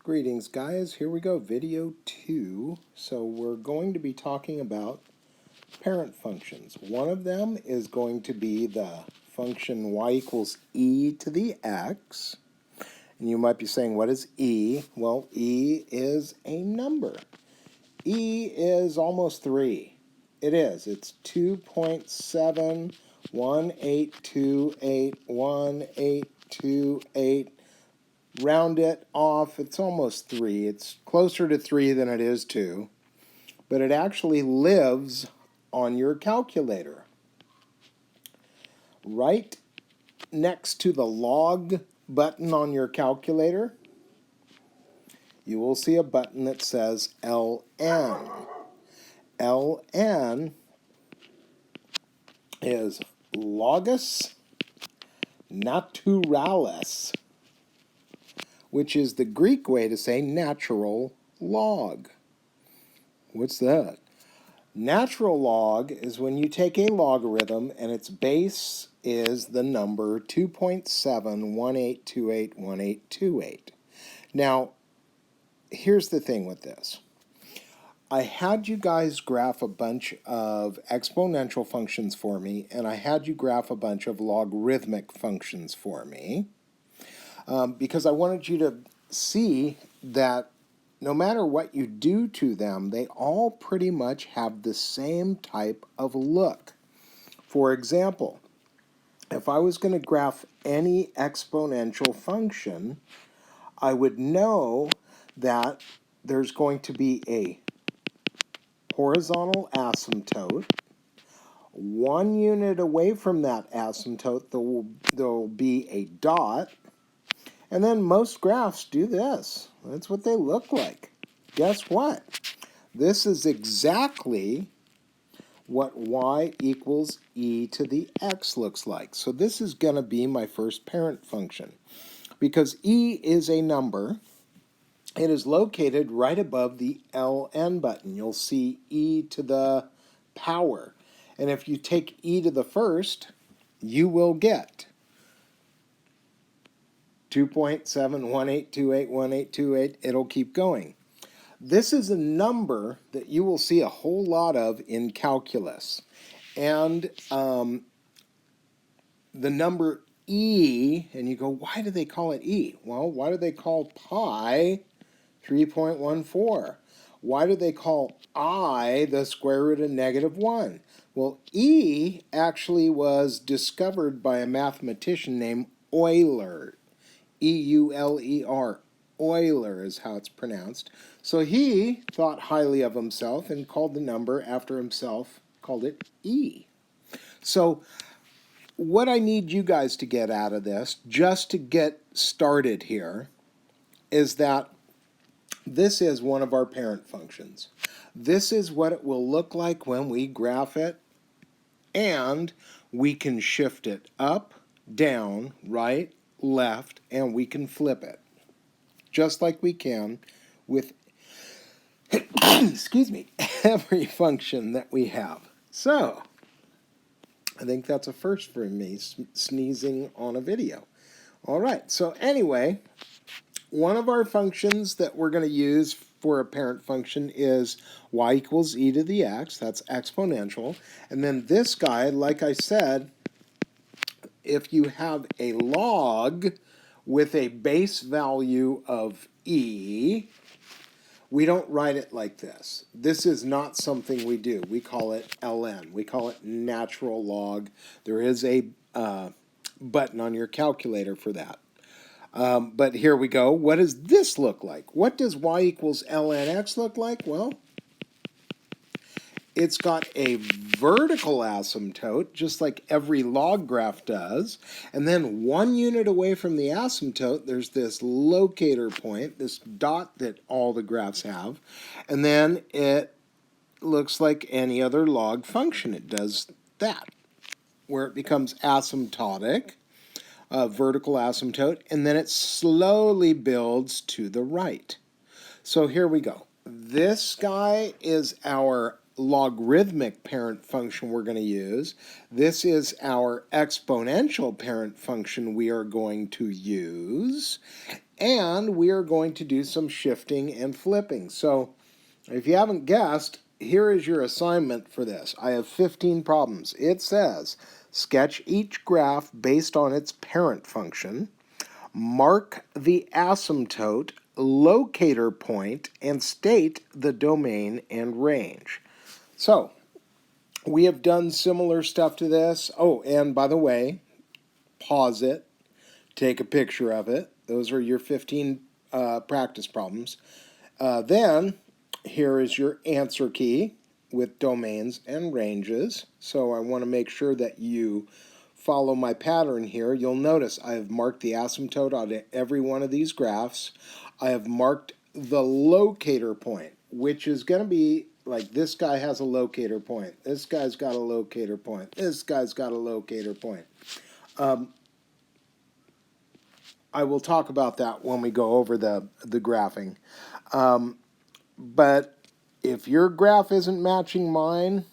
Greetings guys, here we go, video 2. So we're going to be talking about parent functions. One of them is going to be the function y equals e to the x. And you might be saying, what is e? Well, e is a number. E is almost 3. It is. It's 2.718281828. Round it off, it's almost 3. It's closer to 3 than it is 2. But it actually lives on your calculator. Right next to the log button on your calculator, you will see a button that says ln. ln is logus naturalis, which is the Greek way to say natural log. What's that? Natural log is when you take a logarithm and its base is the number 2.718281828. Now, here's the thing with this. I had you guys graph a bunch of exponential functions for me, and I had you graph a bunch of logarithmic functions for me. Because I wanted you to see that no matter what you do to them, they all pretty much have the same type of look. For example, if I was going to graph any exponential function, I would know that there's going to be a horizontal asymptote. 1 unit away from that asymptote, there will be a dot. And then most graphs do this. That's what they look like. Guess what? This is exactly what y equals e to the x looks like. So this is going to be my first parent function. Because e is a number, it is located right above the ln button. You'll see e to the power. And if you take e to the first, you will get 2.718281828. It'll keep going. This is a number that you will see a whole lot of in calculus. And the number e, and you go, why do they call it e? Well, why do they call pi 3.14? Why do they call I the square root of -1? Well, e actually was discovered by a mathematician named Euler. E-U-L-E-R. Euler is how it's pronounced. So he thought highly of himself and called the number after himself, called it E. So what I need you guys to get out of this, just to get started here, is that this is one of our parent functions. This is what it will look like when we graph it, and we can shift it up, down, right, left, and we can flip it, just like we can with excuse me, every function that we have. So I think that's a first for me, sneezing on a video. All right, so anyway, one of our functions that we're going to use for a parent function is y equals e to the x. That's exponential. And then this guy, like I said, if you have a log with a base value of e, we don't write it like this. This is not something we do. We call it ln. We call it natural log. There is a button on your calculator for that. But here we go. What does this look like? What does y equals ln x look like? Well, it's got a vertical asymptote, just like every log graph does. And then 1 unit away from the asymptote, there's this locator point, this dot that all the graphs have. And then it looks like any other log function. It does that, where it becomes asymptotic, vertical asymptote, and then it slowly builds to the right. So here we go. This guy is our logarithmic parent function we're going to use. This is our exponential parent function we are going to use. And we are going to do some shifting and flipping. So if you haven't guessed, here is your assignment for this. I have 15 problems. It says, sketch each graph based on its parent function, mark the asymptote, locator point, and state the domain and range. So we have done similar stuff to this. Oh, and by the way, pause it, take a picture of it. Those are your 15 practice problems. Then here is your answer key with domains and ranges. So I want to make sure that you follow my pattern here. You'll notice I have marked the asymptote on every one of these graphs. I have marked the locator point, which is going to be like this guy has a locator point. This guy's got a locator point. This guy's got a locator point. I will talk about that when we go over the graphing. But if your graph isn't matching mine,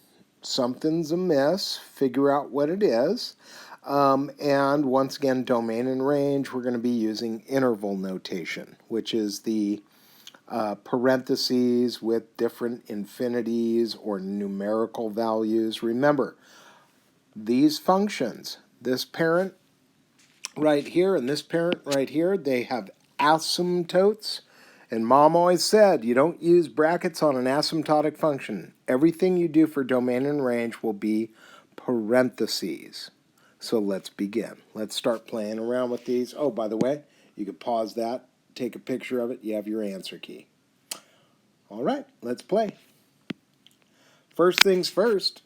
something's amiss. Figure out what it is. And once again, domain and range, we're going to be using interval notation, which is the parentheses with different infinities or numerical values. Remember, these functions, this parent right here and this parent right here, they have asymptotes. And Mom always said, you don't use brackets on an asymptotic function. Everything you do for domain and range will be parentheses. So let's begin. Let's start playing around with these. Oh, by the way, you could pause that, take a picture of it. You have your answer key. All right, let's play. First things first,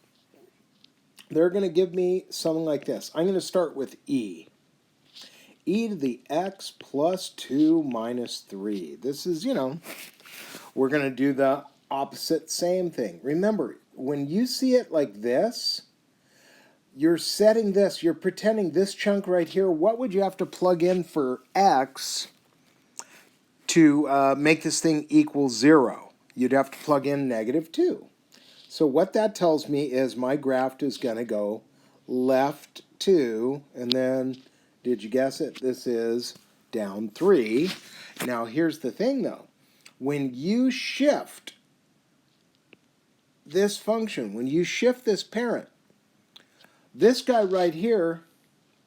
they're going to give me something like this. I'm going to start with e. E to the x plus 2 minus 3. This is, we're going to do the opposite same thing. Remember, when you see it like this, you're setting this, you're pretending this chunk right here, what would you have to plug in for x to make this thing equal 0? You'd have to plug in -2. So what that tells me is my graph is going to go left 2, and then, did you guess it? This is down 3. Now here's the thing though. When you shift this function, when you shift this parent, this guy right here,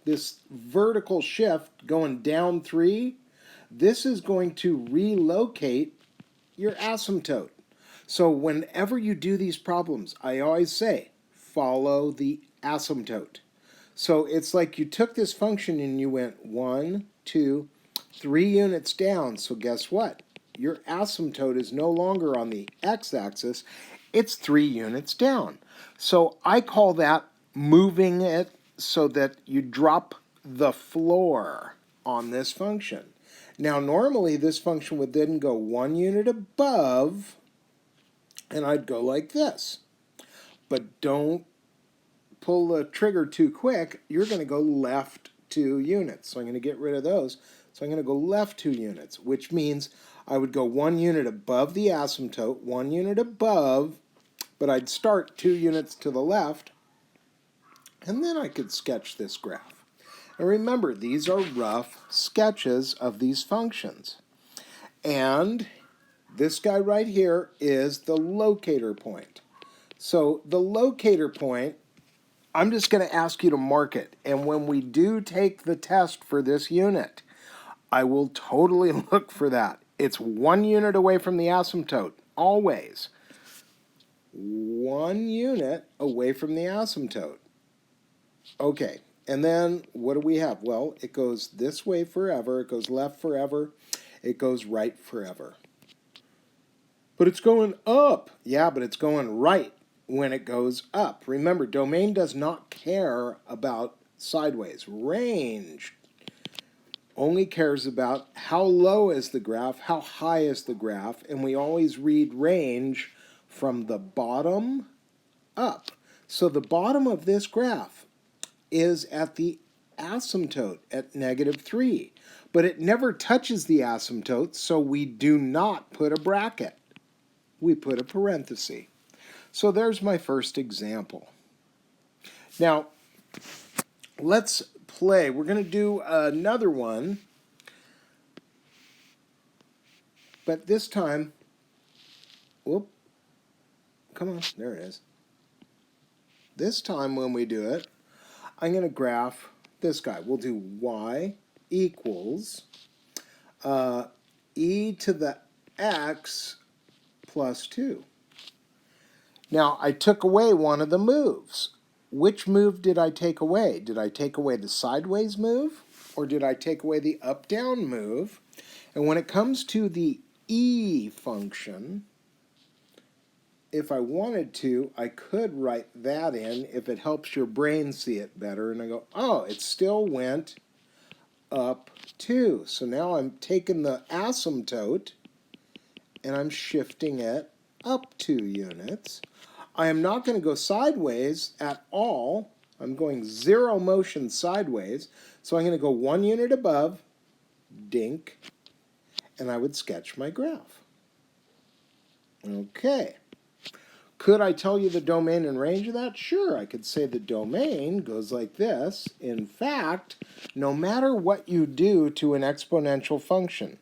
this vertical shift going down 3, this is going to relocate your asymptote. So whenever you do these problems, I always say, follow the asymptote. So it's like you took this function and you went 1, 2, 3 units down. So guess what? Your asymptote is no longer on the x-axis. It's 3 units down. So I call that moving it so that you drop the floor on this function. Now normally this function would then go 1 unit above, and I'd go like this. But don't pull the trigger too quick. You're going to go left 2 units. So I'm going to get rid of those. So I'm going to go left 2 units, which means I would go 1 unit above the asymptote, 1 unit above, but I'd start 2 units to the left, and then I could sketch this graph. And remember, these are rough sketches of these functions. And this guy right here is the locator point. So the locator point, I'm just going to ask you to mark it. And when we do take the test for this unit, I will totally look for that. It's 1 unit away from the asymptote, always. 1 unit away from the asymptote. Okay, and then what do we have? Well, it goes this way forever, it goes left forever, it goes right forever. But it's going up. Yeah, but it's going right when it goes up. Remember, domain does not care about sideways. Range only cares about how low is the graph, how high is the graph, and we always read range from the bottom up. So the bottom of this graph is at the asymptote at -3. But it never touches the asymptote, so we do not put a bracket. We put a parenthesis. So there's my first example. Now, let's play. We're going to do another one. But this time, whoop, come on, there it is. This time when we do it, I'm going to graph this guy. We'll do y equals e to the x plus 2. Now, I took away one of the moves. Which move did I take away? Did I take away the sideways move, or did I take away the up-down move? And when it comes to the e function, if I wanted to, I could write that in if it helps your brain see it better. And I go, oh, it still went up 2. So now I'm taking the asymptote and I'm shifting it up 2 units. I am not going to go sideways at all. I'm going 0 motion sideways. So I'm going to go 1 unit above, dink, and I would sketch my graph. Okay. Could I tell you the domain and range of that? Sure, I could say the domain goes like this. In fact, no matter what you do to an exponential function,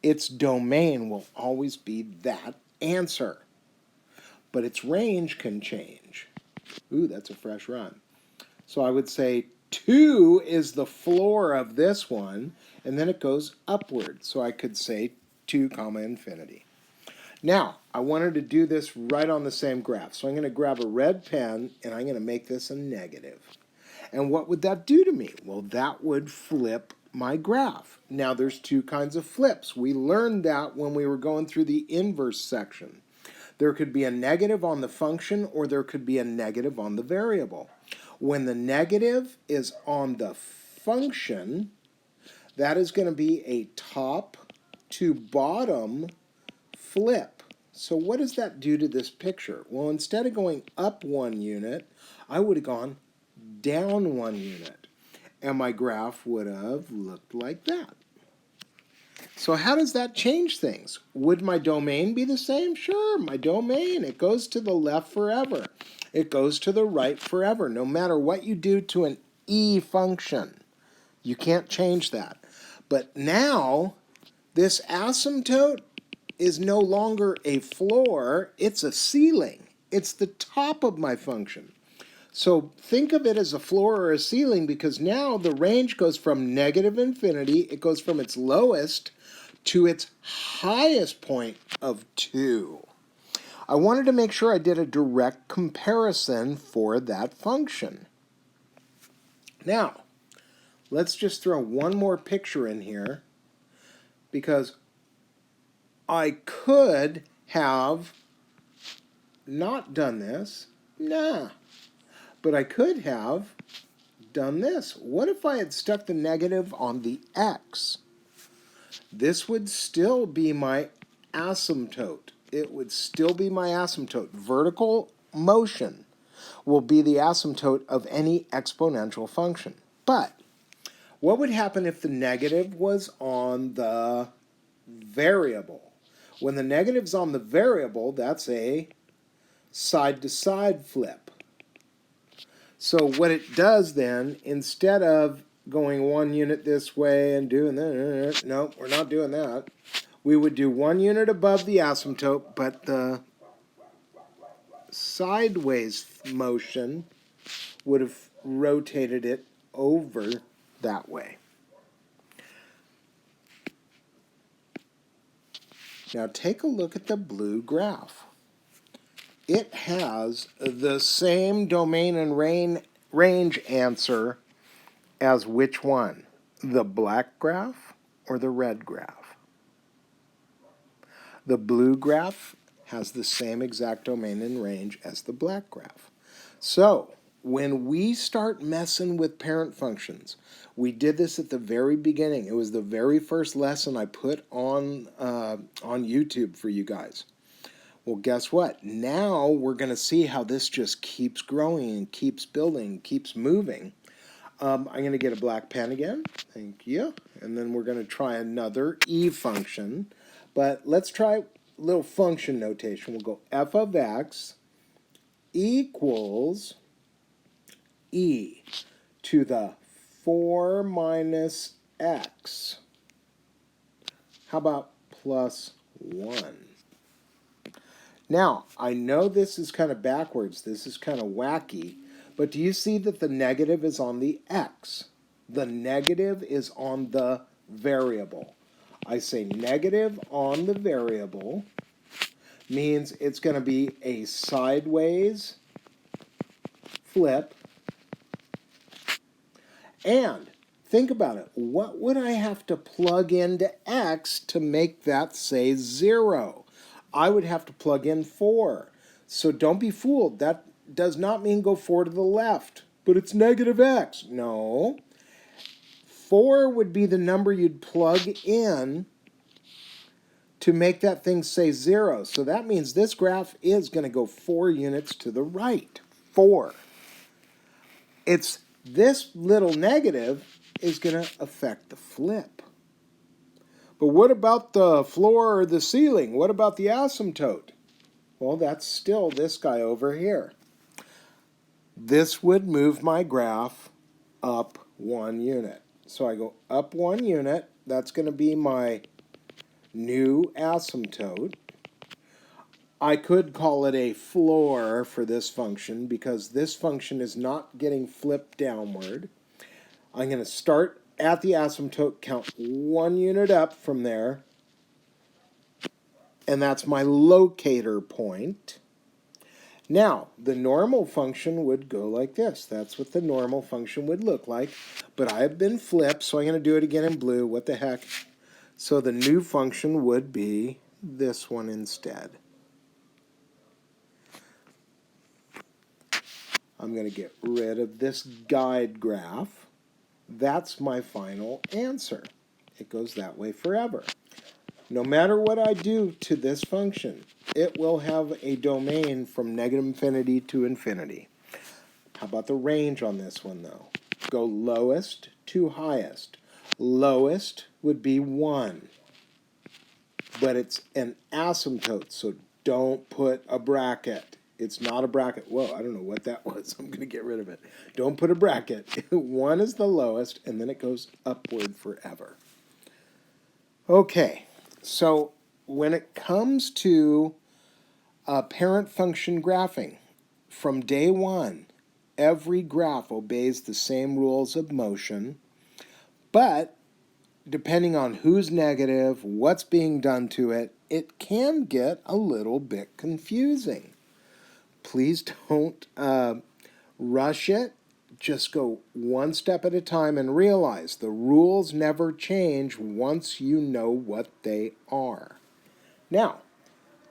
its domain will always be that answer. But its range can change. Ooh, that's a fresh run. So I would say 2 is the floor of this one, and then it goes upward. So I could say 2 comma infinity. Now, I wanted to do this right on the same graph. So I'm going to grab a red pen, and I'm going to make this a negative. And what would that do to me? Well, that would flip my graph. Now, there's 2 kinds of flips. We learned that when we were going through the inverse section. There could be a negative on the function, or there could be a negative on the variable. When the negative is on the function, that is going to be a top to bottom flip. So what does that do to this picture? Well, instead of going up 1 unit, I would have gone down 1 unit. And my graph would have looked like that. So how does that change things? Would my domain be the same? Sure, my domain, it goes to the left forever. It goes to the right forever, no matter what you do to an e function. You can't change that. But now, this asymptote is no longer a floor, it's a ceiling. It's the top of my function. So think of it as a floor or a ceiling, because now the range goes from negative infinity, it goes from its lowest to its highest point of 2. I wanted to make sure I did a direct comparison for that function. Now, let's just throw one more picture in here, because I could have not done this. Nah. But I could have done this. What if I had stuck the negative on the x? This would still be my asymptote. It would still be my asymptote. Vertical motion will be the asymptote of any exponential function. But what would happen if the negative was on the variable? When the negative's on the variable, that's a side-to-side flip. So what it does then, instead of going 1 unit this way and doing that, no, we're not doing that. We would do 1 unit above the asymptote, but the sideways motion would have rotated it over that way. Now take a look at the blue graph. It has the same domain and range answer as which one? The black graph or the red graph? The blue graph has the same exact domain and range as the black graph. So when we start messing with parent functions, we did this at the very beginning. It was the very first lesson I put on YouTube for you guys. Well, guess what? Now we're going to see how this just keeps growing and keeps building, keeps moving. I'm going to get a black pen again. Thank you. And then we're going to try another e function. But let's try a little function notation. We'll go f of x equals e to the 4 minus x. How about plus 1. Now, I know this is kind of backwards. This is kind of wacky. But do you see that the negative is on the x? The negative is on the variable. I say negative on the variable means it's going to be a sideways flip. And think about it. What would I have to plug into x to make that say 0? I would have to plug in 4. So don't be fooled. That does not mean go 4 to the left. But it's negative x. No. 4 would be the number you'd plug in to make that thing say 0. So that means this graph is going to go 4 units to the right. 4. It's this little negative is going to affect the flip. But what about the floor or the ceiling? What about the asymptote? Well, that's still this guy over here. This would move my graph up 1 unit. So I go up 1 unit. That's going to be my new asymptote. I could call it a floor for this function because this function is not getting flipped downward. I'm going to start at the asymptote, count 1 unit up from there, and that's my locator point. Now, the normal function would go like this. That's what the normal function would look like, but I have been flipped, so I'm going to do it again in blue. What the heck? So the new function would be this one instead. I'm going to get rid of this guide graph. That's my final answer. It goes that way forever. No matter what I do to this function, it will have a domain from negative infinity to infinity. How about the range on this one, though? Go lowest to highest. Lowest would be 1. But it's an asymptote, so don't put a bracket. It's not a bracket. Whoa, I don't know what that was. I'm going to get rid of it. Don't put a bracket. 1 is the lowest, and then it goes upward forever. Okay, so when it comes to parent function graphing, from day 1, every graph obeys the same rules of motion, but depending on who's negative, what's being done to it, it can get a little bit confusing. Please don't rush it. Just go one step at a time and realize the rules never change once you know what they are. Now,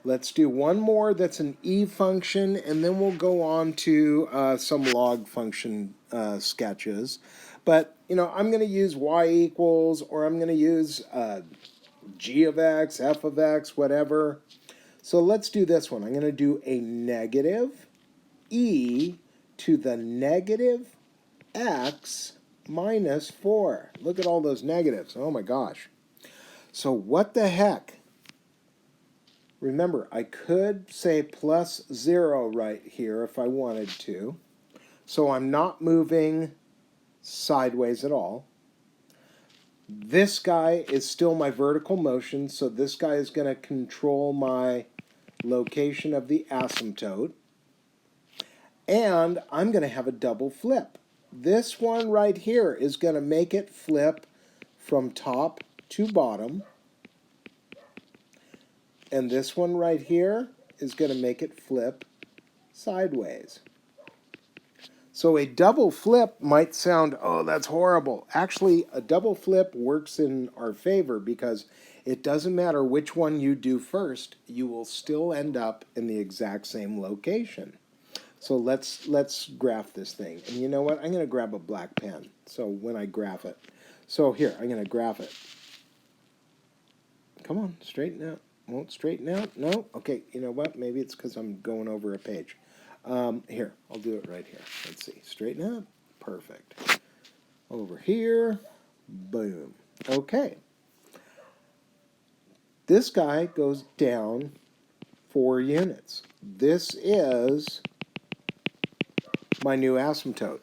let's do one more that's an e function, and then we'll go on to some log function sketches. But, I'm going to use y equals, or I'm going to use g of x, f of x, whatever. So let's do this one. I'm going to do a negative e to the negative x minus 4. Look at all those negatives. Oh my gosh. So what the heck? Remember, I could say plus 0 right here if I wanted to. So I'm not moving sideways at all. This guy is still my vertical motion, so this guy is going to control my location of the asymptote. And I'm going to have a double flip. This one right here is going to make it flip from top to bottom. And this one right here is going to make it flip sideways. So a double flip might sound, oh, that's horrible. Actually, a double flip works in our favor because it doesn't matter which one you do first, you will still end up in the exact same location. So let's graph this thing. And you know what? I'm going to grab a black pen. So when I graph it. So here, I'm going to graph it. Come on, straighten out. Won't straighten out? No? Okay, you know what? Maybe it's because I'm going over a page. Here, I'll do it right here. Let's see. Straighten up. Perfect. Over here. Boom. Okay. This guy goes down 4 units. This is my new asymptote.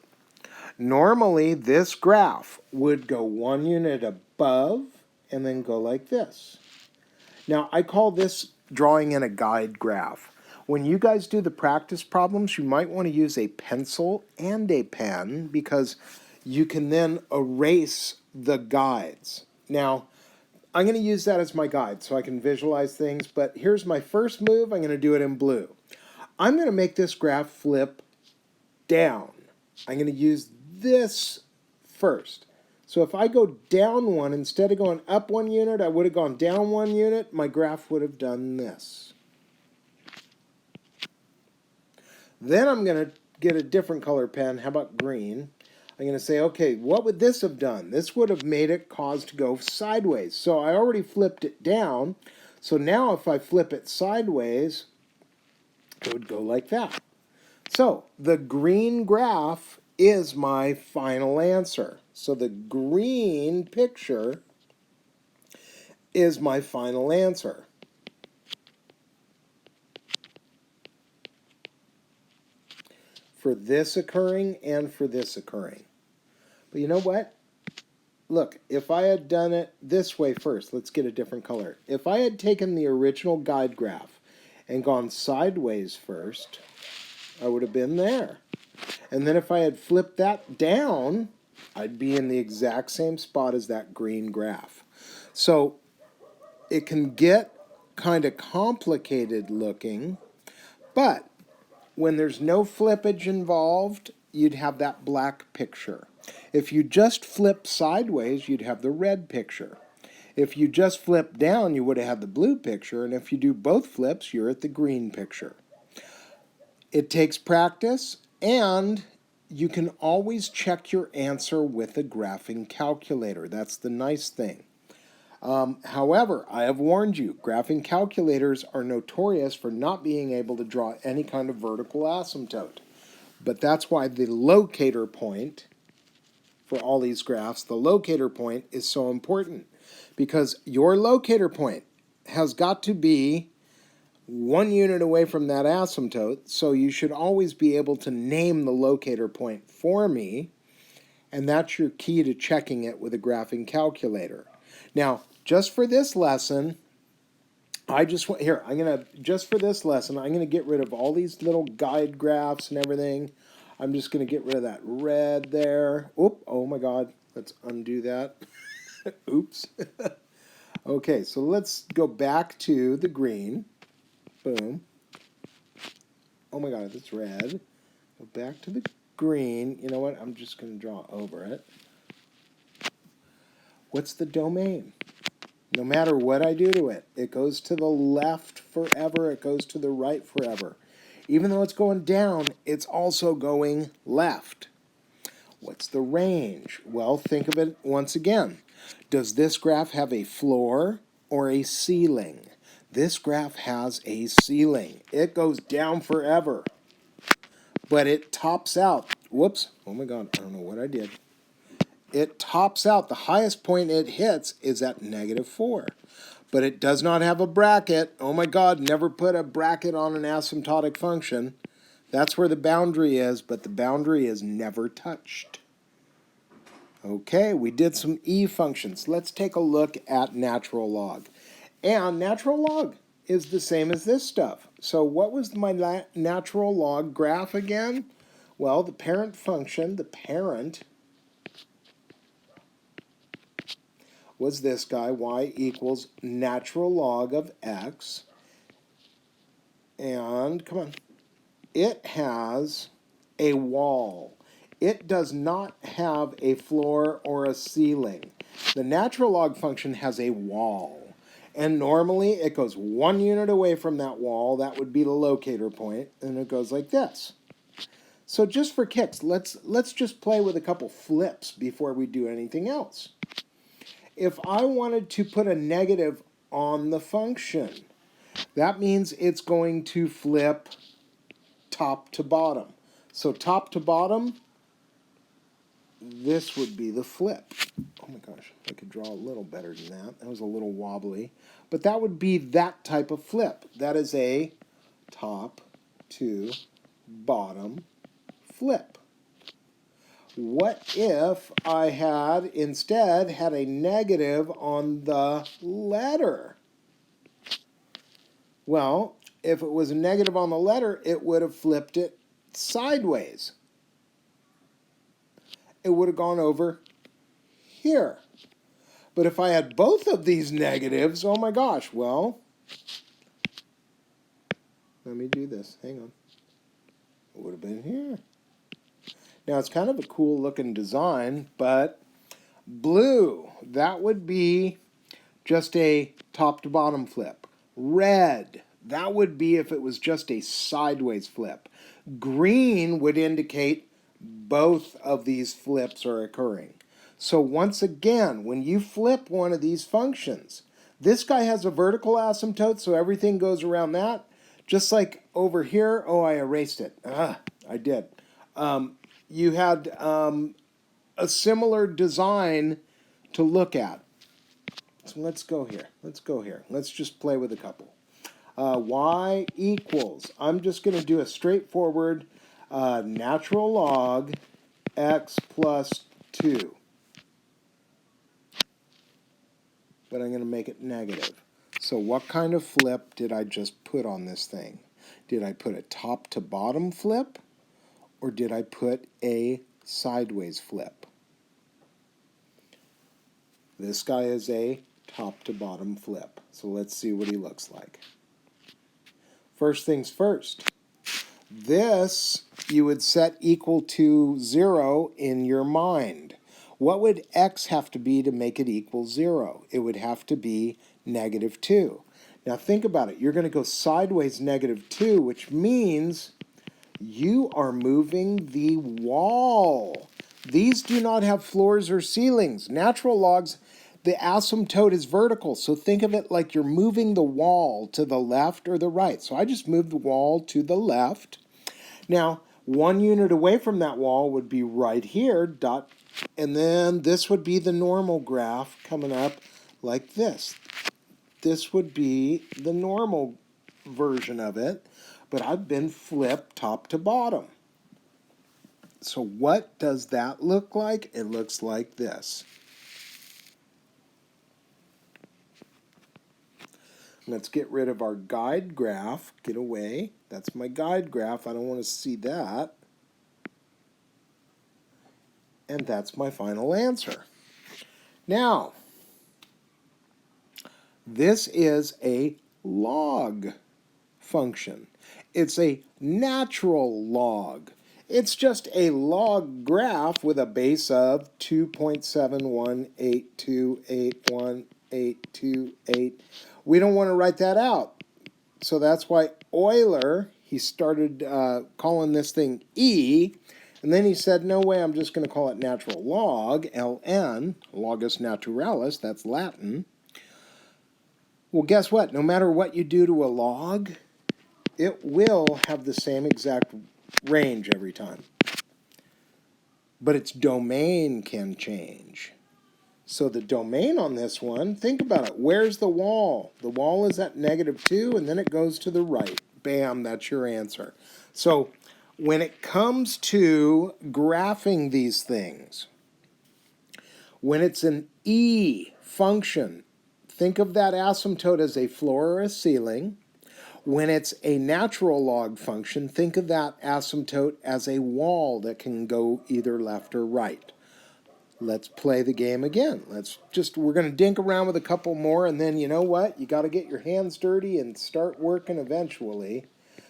Normally, this graph would go 1 unit above and then go like this. Now, I call this drawing in a guide graph. When you guys do the practice problems, you might want to use a pencil and a pen because you can then erase the guides. Now, I'm going to use that as my guide so I can visualize things, but here's my first move. I'm going to do it in blue. I'm going to make this graph flip down. I'm going to use this first. So if I go down one, instead of going up 1 unit, I would have gone down 1 unit. My graph would have done this. Then I'm going to get a different color pen. How about green? I'm going to say, okay, what would this have done? This would have made it cause to go sideways. So I already flipped it down. So now if I flip it sideways, it would go like that. So the green graph is my final answer. So the green picture is my final answer. For this occurring and for this occurring. But you know what? Look, if I had done it this way first, let's get a different color. If I had taken the original guide graph and gone sideways first, I would have been there. And then if I had flipped that down, I'd be in the exact same spot as that green graph. So it can get kind of complicated looking, but when there's no flippage involved, you'd have that black picture. If you just flip sideways, you'd have the red picture. If you just flip down, you would have had the blue picture, and if you do both flips, you're at the green picture. It takes practice, and you can always check your answer with a graphing calculator. That's the nice thing. However, I have warned you, graphing calculators are notorious for not being able to draw any kind of vertical asymptote. But that's why the locator point for all these graphs, the locator point is so important. Because your locator point has got to be 1 unit away from that asymptote, so you should always be able to name the locator point for me, and that's your key to checking it with a graphing calculator. Now, just for this lesson, just for this lesson, I'm gonna get rid of all these little guide graphs and everything. I'm just gonna get rid of that red there. Oop, oh my God, let's undo that. Oops. Okay, so let's go back to the green. Boom. Oh my God, that's red. Go back to the green. You know what? I'm just gonna draw over it. What's the domain? No matter what I do to it, it goes to the left forever, it goes to the right forever. Even though it's going down, it's also going left. What's the range? Well, think of it once again. Does this graph have a floor or a ceiling? This graph has a ceiling. It goes down forever. But it tops out. Whoops. Oh my God, I don't know what I did. It tops out. The highest point it hits is at -4. But it does not have a bracket. Oh my God, never put a bracket on an asymptotic function. That's where the boundary is, but the boundary is never touched. Okay, we did some e functions. Let's take a look at natural log. And natural log is the same as this stuff. So what was my natural log graph again? Well, the parent function, the parent, was this guy, y equals natural log of x. And, come on, it has a wall. It does not have a floor or a ceiling. The natural log function has a wall. And normally it goes 1 unit away from that wall. That would be the locator point. And it goes like this. So just for kicks, let's just play with a couple flips before we do anything else. If I wanted to put a negative on the function, that means it's going to flip top to bottom. So top to bottom, this would be the flip. Oh my gosh, I could draw a little better than that. That was a little wobbly. But that would be that type of flip. That is a top to bottom flip. What if I had instead had a negative on the letter? Well, if it was a negative on the letter, it would have flipped it sideways. It would have gone over here. But if I had both of these negatives, oh my gosh, well, let me do this. Hang on. It would have been here. Now, it's kind of a cool looking design, but blue, that would be just a top to bottom flip. Red, that would be if it was just a sideways flip. Green would indicate both of these flips are occurring. So once again, when you flip one of these functions, this guy has a vertical asymptote, so everything goes around that. Just like over here, oh, I erased it. I did. You had a similar design to look at. So let's go here. Let's just play with a couple. Y equals, I'm just going to do a straightforward natural log x plus 2. But I'm going to make it negative. So what kind of flip did I just put on this thing? Did I put a top to bottom flip? Or did I put a sideways flip? This guy is a top to bottom flip. So let's see what he looks like. First things first. This you would set equal to 0 in your mind. What would x have to be to make it equal 0? It would have to be negative 2. Now think about it. You're going to go sideways negative 2, which means you are moving the wall. These do not have floors or ceilings. Natural logs, the asymptote is vertical, so think of it like you're moving the wall to the left or the right. So I just moved the wall to the left. Now, 1 unit away from that wall would be right here, dot, and then this would be the normal graph coming up like this. This would be the normal version of it, but I've been flipped top to bottom. So what does that look like? It looks like this. Let's get rid of our guide graph. Get away. That's my guide graph. I don't want to see that. And that's my final answer. Now, this is a log function. It's a natural log. It's just a log graph with a base of 2.7182818828. We don't want to write that out. So that's why Euler, he started calling this thing E, and then he said, no way, I'm just going to call it natural log, ln, logus naturalis, that's Latin. Well, guess what? No matter what you do to a log, it will have the same exact range every time. But its domain can change. So the domain on this one, think about it. Where's the wall? The wall is at negative 2, and then it goes to the right. Bam, that's your answer. So when it comes to graphing these things, when it's an E function, think of that asymptote as a floor or a ceiling. When it's a natural log function, think of that asymptote as a wall that can go either left or right. Let's play the game again. We're going to dink around with a couple more, and then you know what? You got to get your hands dirty and start working eventually.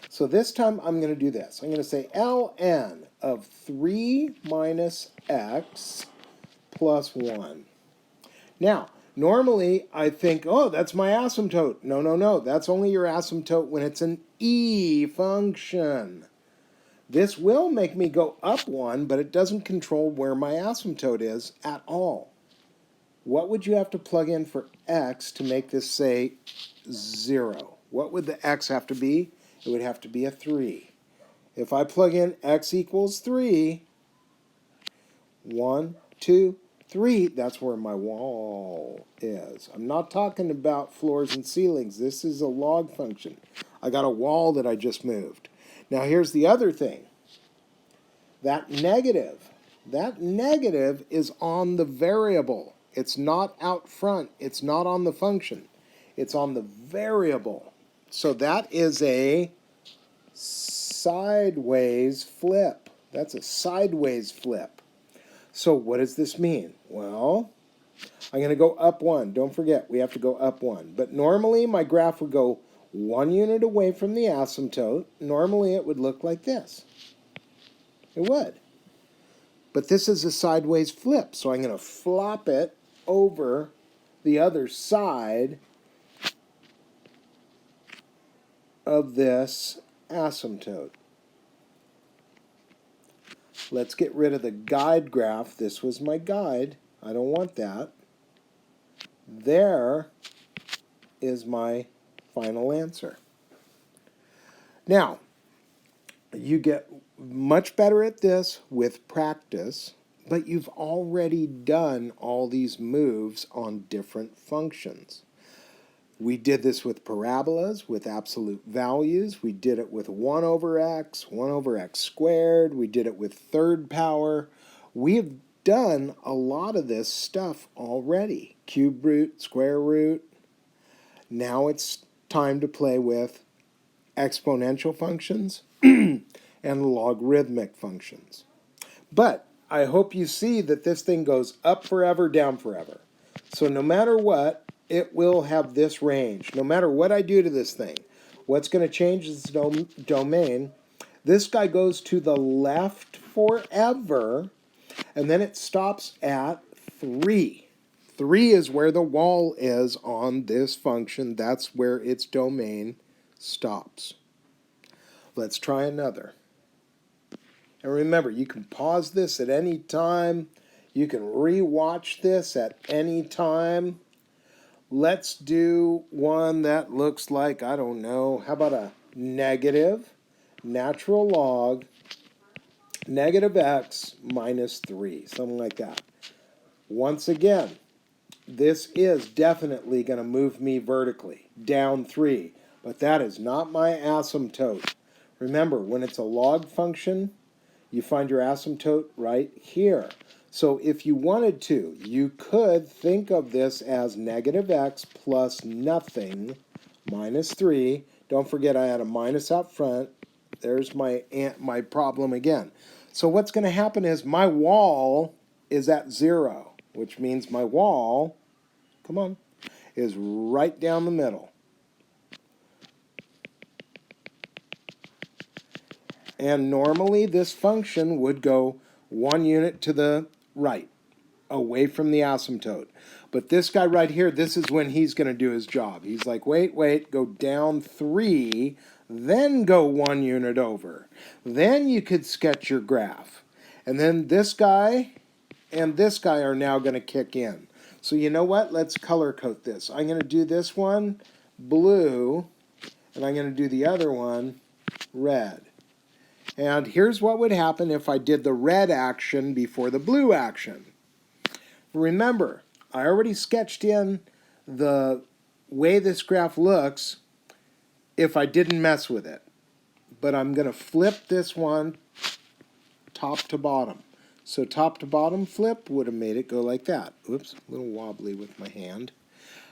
So this time I'm going to do this. I'm going to say ln of 3 minus x plus 1. Now, normally I think, oh, that's my asymptote. No. That's only your asymptote when it's an E function. This will make me go up 1, but it doesn't control where my asymptote is at all. What would you have to plug in for x to make this say 0? What would the x have to be? It would have to be a 3. If I plug in x equals 3, 1, 2, 3, that's where my wall is. I'm not talking about floors and ceilings. This is a log function. I got a wall that I just moved. Now here's the other thing. That negative is on the variable. It's not out front. It's not on the function. It's on the variable. So that is a sideways flip. That's a sideways flip. So what does this mean? Well, I'm going to go up 1. Don't forget, we have to go up 1. But normally my graph would go 1 unit away from the asymptote. Normally it would look like this. It would. But this is a sideways flip, so I'm going to flop it over the other side of this asymptote. Let's get rid of the guide graph. This was my guide. I don't want that. There is my final answer. Now, you get much better at this with practice, but you've already done all these moves on different functions. We did this with parabolas, with absolute values. We did it with 1 over x, 1 over x squared. We did it with third power. We have done a lot of this stuff already. Cube root, square root. Now it's time to play with exponential functions and logarithmic functions. But I hope you see that this thing goes up forever, down forever. So no matter what, it will have this range. No matter what I do to this thing, what's going to change is the domain. This guy goes to the left forever, and then it stops at 3. 3 is where the wall is on this function. That's where its domain stops. Let's try another. And remember, you can pause this at any time. You can re-watch this at any time. Let's do one that looks like, I don't know, how about a negative natural log negative x minus 3, something like that. Once again, this is definitely going to move me vertically, down 3, but that is not my asymptote. Remember, when it's a log function, you find your asymptote right here. So if you wanted to, you could think of this as negative x plus nothing minus 3. Don't forget I had a minus out front. There's my problem again. So what's going to happen is my wall is at 0, which means my wall, come on, is right down the middle. And normally this function would go 1 unit to the right, away from the asymptote. But this guy right here, this is when he's going to do his job. He's like, wait, go down 3, then go 1 unit over. Then you could sketch your graph. And then this guy and this guy are now going to kick in. So you know what? Let's color code this. I'm going to do this one blue, and I'm going to do the other one red. And here's what would happen if I did the red action before the blue action. Remember, I already sketched in the way this graph looks if I didn't mess with it. But I'm going to flip this one top to bottom. So top to bottom flip would have made it go like that. Oops, a little wobbly with my hand.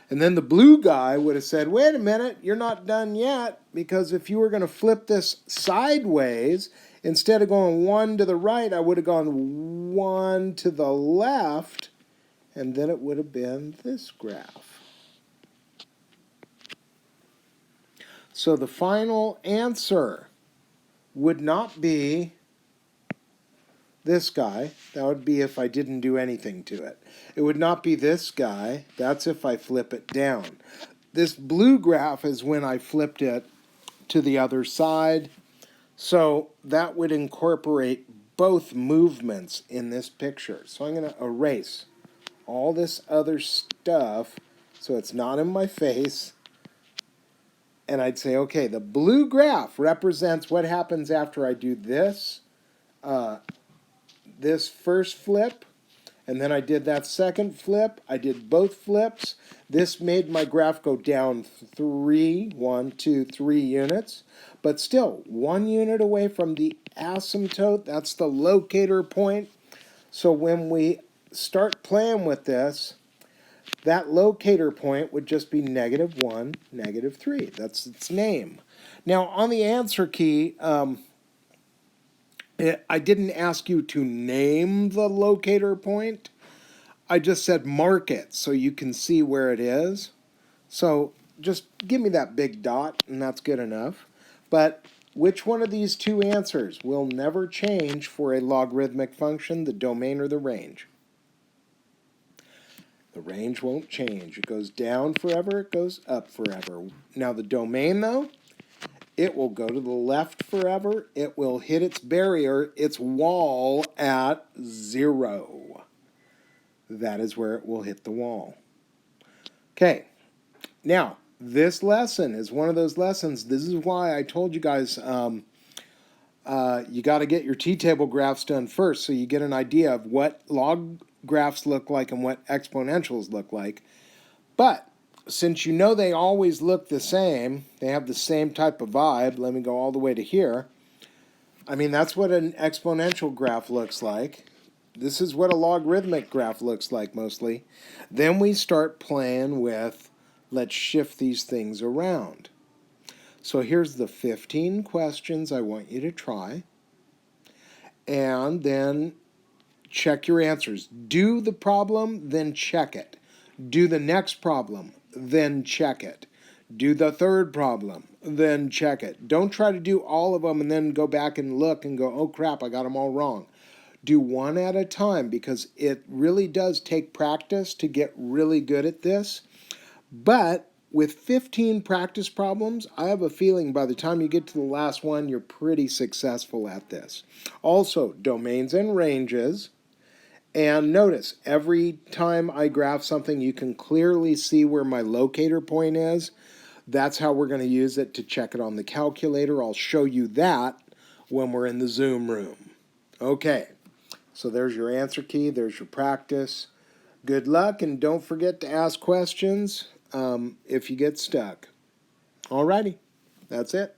And then the blue guy would have said, wait a minute, you're not done yet, because if you were going to flip this sideways, instead of going 1 to the right, I would have gone 1 to the left, and then it would have been this graph. So the final answer would not be this guy. That would be if I didn't do anything to it. It would not be this guy. That's if I flip it down. This blue graph is when I flipped it to the other side. So that would incorporate both movements in this picture. So I'm going to erase all this other stuff so it's not in my face. And I'd say, okay, the blue graph represents what happens after I do this, this first flip, and then I did that second flip. I did both flips. This made my graph go down 1, 2, 3 units, but still 1 unit away from the asymptote. That's the locator point. So when we start playing with this, that locator point would just be -1, -3. That's its name. Now, on the answer key, I didn't ask you to name the locator point. I just said mark it so you can see where it is. So just give me that big dot, and that's good enough. But which one of these two answers will never change for a logarithmic function, the domain or the range? The range won't change. It goes down forever, it goes up forever. Now the domain, though, it will go to the left forever. It will hit its barrier, its wall, at 0. That is where it will hit the wall. Okay, now this lesson is one of those lessons. This is why I told you guys you got to get your t-table graphs done first so you get an idea of what log graphs look like and what exponentials look like. But since you know they always look the same, they have the same type of vibe. Let me go all the way to here. I mean, that's what an exponential graph looks like. This is what a logarithmic graph looks like mostly. Then we start playing with, let's shift these things around. So here's the 15 questions I want you to try. And then check your answers. Do the problem, then check it. Do the next problem, then check it. Do the third problem, then check it. Don't try to do all of them and then go back and look and go, oh crap, I got them all wrong. Do one at a time because it really does take practice to get really good at this. But with 15 practice problems, I have a feeling by the time you get to the last one, you're pretty successful at this. Also, domains and ranges. And notice, every time I graph something, you can clearly see where my locator point is. That's how we're going to use it to check it on the calculator. I'll show you that when we're in the Zoom room. Okay, so there's your answer key. There's your practice. Good luck, and don't forget to ask questions if you get stuck. Alrighty, that's it.